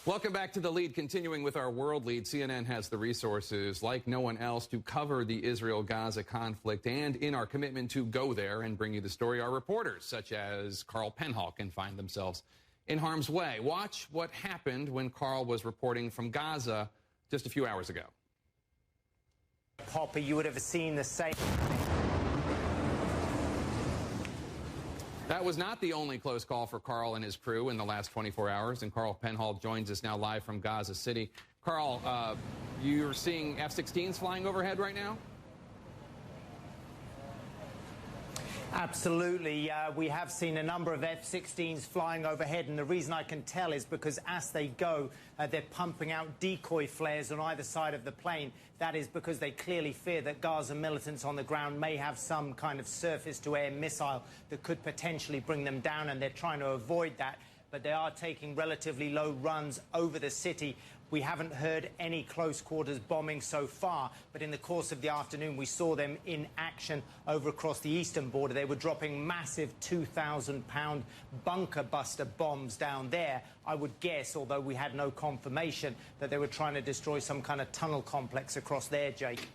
Welcome back to The Lead. Continuing with our world lead, CNN has the resources like no one else to cover the Israel-Gaza conflict, and in our commitment to go there and bring you the story, our reporters, such as Carl Penhall, can find themselves in harm's way. Watch what happened when Carl was reporting from Gaza just a few hours ago. Popper, you would have seen the same. That was not the only close call for Carl and his crew in the last 24 hours, and Carl Penhall joins us now live from Gaza City. Carl, you're seeing F-16s flying overhead right now? Absolutely. We have seen a number of F-16s flying overhead, and the reason I can tell is because as they go, they're pumping out decoy flares on either side of the plane. That is because they clearly fear that Gaza militants on the ground may have some kind of surface-to-air missile that could potentially bring them down, and they're trying to avoid that. But they are taking relatively low runs over the city. We haven't heard any close quarters bombing so far, but in the course of the afternoon, we saw them in action over across the eastern border. They were dropping massive 2,000-pound bunker buster bombs down there. I would guess, although we had no confirmation, that they were trying to destroy some kind of tunnel complex across there, Jake.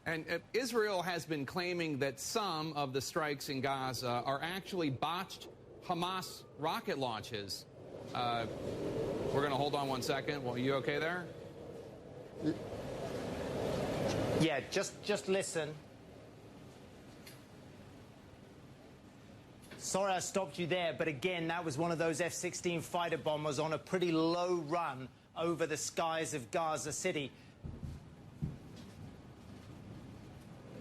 And Israel has been claiming that some of the strikes in Gaza are actually botched Hamas rocket launches. We're going to hold on 1 second. Well, you okay there? Yeah, just listen. Sorry I stopped you there, but again, that was one of those F-16 fighter bombers on a pretty low run over the skies of Gaza City.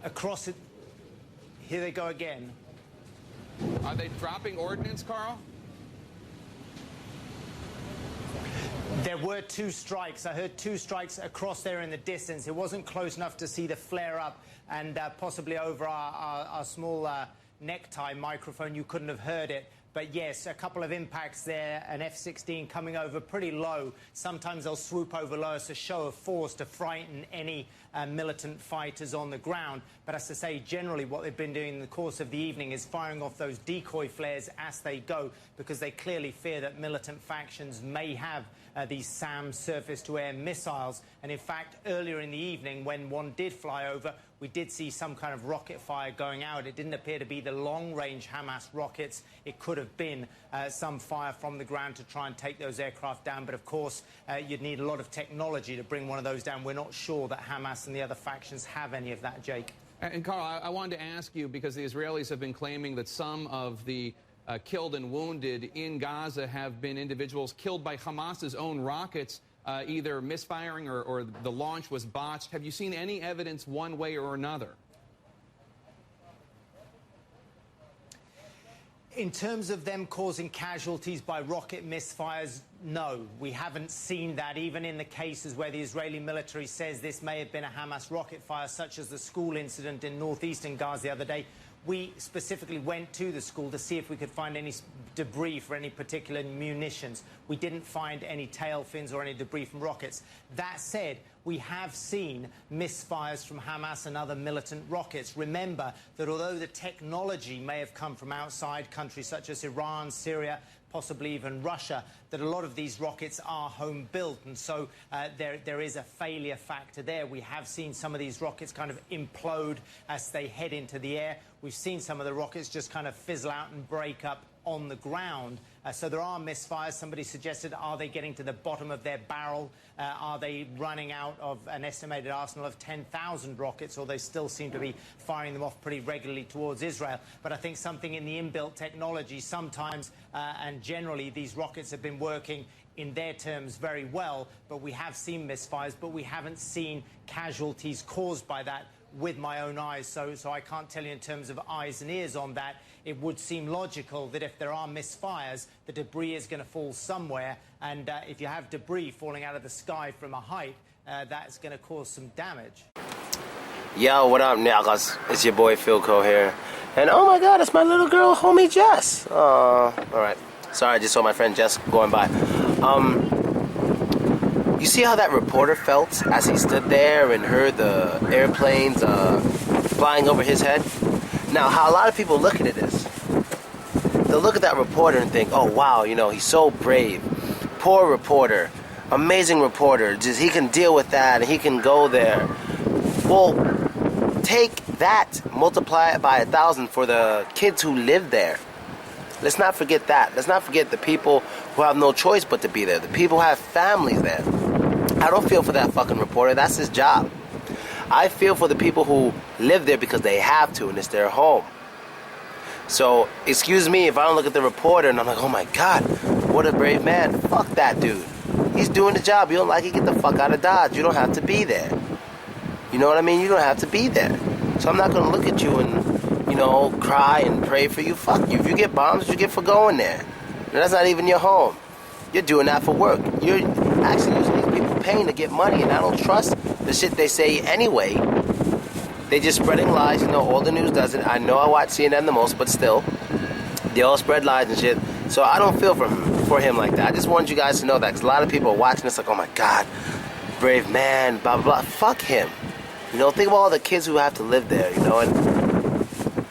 Across it. Here they go again. Are they dropping ordnance, Carl? There were two strikes. I heard two strikes across there in the distance. It wasn't close enough to see the flare up, and possibly over our small necktie microphone, you couldn't have heard it. But yes, a couple of impacts there, an F-16 coming over pretty low. Sometimes they'll swoop over low as a show of force to frighten any militant fighters on the ground. But as I say, generally what they've been doing in the course of the evening is firing off those decoy flares as they go, because they clearly fear that militant factions may have these SAM surface-to-air missiles. And in fact, earlier in the evening, when one did fly over, we did see some kind of rocket fire going out. It didn't appear to be the long-range Hamas rockets. It could have been some fire from the ground to try and take those aircraft down. But of course, you'd need a lot of technology to bring one of those down. We're not sure that Hamas and the other factions have any of that, Jake. And Carl, I wanted to ask you, because the Israelis have been claiming that some of the killed and wounded in Gaza have been individuals killed by Hamas's own rockets, either misfiring or the launch was botched. Have you seen any evidence one way or another? In terms of them causing casualties by rocket misfires, no, we haven't seen that. Even in the cases where the Israeli military says this may have been a Hamas rocket fire, such as the school incident in northeastern Gaza the other day, we specifically went to the school to see if we could find any debris for any particular munitions. We didn't find any tail fins or any debris from rockets. That said, we have seen misfires from Hamas and other militant rockets. Remember that although the technology may have come from outside countries such as Iran, Syria, possibly even Russia, that a lot of these rockets are home-built, and so there is a failure factor there. We have seen some of these rockets kind of implode as they head into the air. We've seen some of the rockets just kind of fizzle out and break up on the ground. So there are misfires. Somebody suggested, are they getting to the bottom of their barrel? Are they running out of an estimated arsenal of 10,000 rockets, or they still seem to be firing them off pretty regularly towards Israel? But I think something in the inbuilt technology sometimes, and generally, these rockets have been working in their terms very well, but we have seen misfires, but we haven't seen casualties caused by that with my own eyes. So I can't tell you in terms of eyes and ears on that. It would seem logical that if there are misfires, the debris is going to fall somewhere. And if you have debris falling out of the sky from a height, that's going to cause some damage. Yo, what up, niggas? It's your boy Philco here. And oh my god, it's my little girl, homie Jess. Alright. Sorry, I just saw my friend Jess going by. You see how that reporter felt as he stood there and heard the airplanes flying over his head? Now, how a lot of people look at this, they'll look at that reporter and think, oh wow, you know, he's so brave. Poor reporter. amazing reporter. Just he can deal with that and he can go there. Well, take that, multiply it by 1,000 for the kids who live there. Let's not forget that. Let's not forget the people who have no choice but to be there. The people who have families there. I don't feel for that fucking reporter. That's his job. I feel for the people who live there because they have to and it's their home. So, excuse me if I don't look at the reporter and I'm like, oh my God, what a brave man. Fuck that dude. He's doing the job. You don't like it, get the fuck out of Dodge. You don't have to be there. You know what I mean? You don't have to be there. So I'm not going to look at you and, you know, cry and pray for you. Fuck you. If you get bombs, you get for going there. And that's not even your home. You're doing that for work. You're actually using these people paying to get money, and I don't trust the shit they say anyway. They just spreading lies. You know, all the news does it. I know I watch CNN the most, but still, they all spread lies and shit. So I don't feel for him like that. I just want you guys to know that, because a lot of people are watching this like, oh my God, brave man, blah, blah, blah. Fuck him. You know, think about all the kids who have to live there, you know, and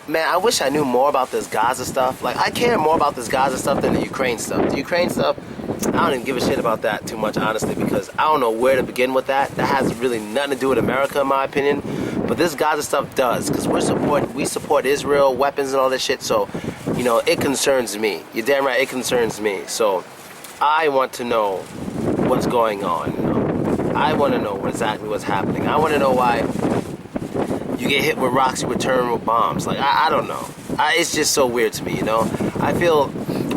man, I wish I knew more about this Gaza stuff. Like, I care more about this Gaza stuff than the Ukraine stuff. The Ukraine stuff, I don't even give a shit about that too much, honestly, because I don't know where to begin with that. That has really nothing to do with America, in my opinion. But this Gaza stuff does, because we support Israel, weapons and all this shit, so, you know, it concerns me. You're damn right, it concerns me. So, I want to know what's going on, you know. I want to know exactly what's happening. I want to know why you get hit with rocks, you return with bombs. Like, I don't know. It's just so weird to me, you know. I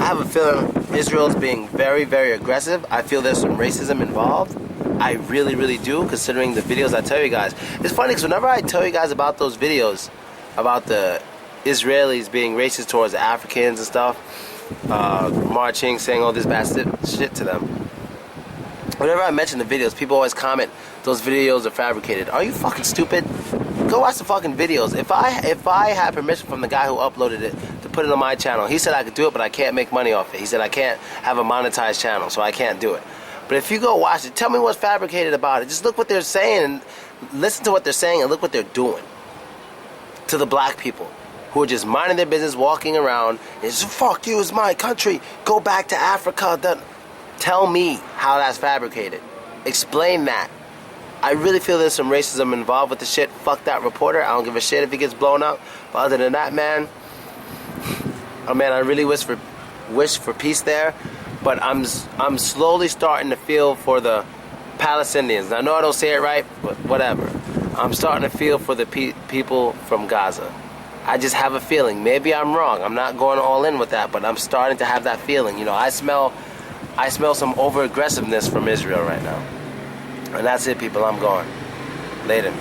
have a feeling Israel's being very, very aggressive. I feel there's some racism involved. I really, really do, considering the videos I tell you guys. It's funny, because whenever I tell you guys about those videos, about the Israelis being racist towards Africans and stuff, marching, saying all this bad shit to them, whenever I mention the videos, people always comment, those videos are fabricated. Are you fucking stupid? Go watch the fucking videos. If I had permission from the guy who uploaded it to put it on my channel, he said I could do it, but I can't make money off it. He said I can't have a monetized channel, so I can't do it. But if you go watch it, tell me what's fabricated about it. Just look what they're saying and listen to what they're saying and look what they're doing to the black people who are just minding their business, walking around, and just, fuck you, it's my country. Go back to Africa. Tell me how that's fabricated. Explain that. I really feel there's some racism involved with the shit. Fuck that reporter. I don't give a shit if he gets blown up. But other than that, man, oh man, I really wish for peace there. But I'm slowly starting to feel for the Palestinians. I know I don't say it right, but whatever. I'm starting to feel for the people from Gaza. I just have a feeling. Maybe I'm wrong. I'm not going all in with that, but I'm starting to have that feeling. You know, I smell some over-aggressiveness from Israel right now. And that's it, people. I'm gone. Later.